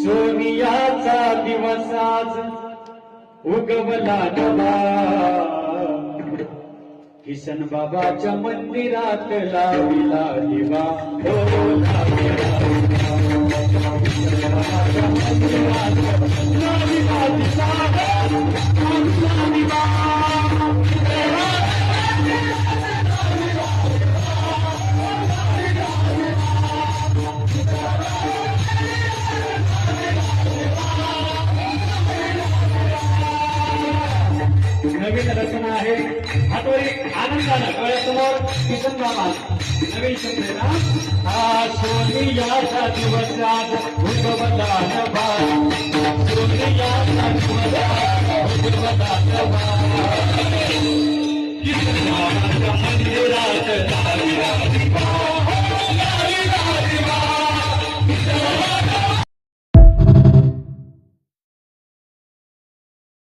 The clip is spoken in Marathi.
सोनियाचा दिवस आज उगवला नवा, किसन बाबाच्या मंदिरात लाविला दिवा, हो लाविला दिवा, किसन बाबाच्या मंदिरात लाविला दिवा, लाविला दिवा. नवीन रचना आहे हातवरी आनंदानं डोळ्यासमोर किसन बाबा नवीन शब्द आहे ना. हा सोनियाचा दिवस आज उगवला नवा, सोनियाचा दिवस आज उगवला नवा, किसन बाबाच्या मंदिरात लाविला दिवा, लाविला दिवा, किसन बाबाच्या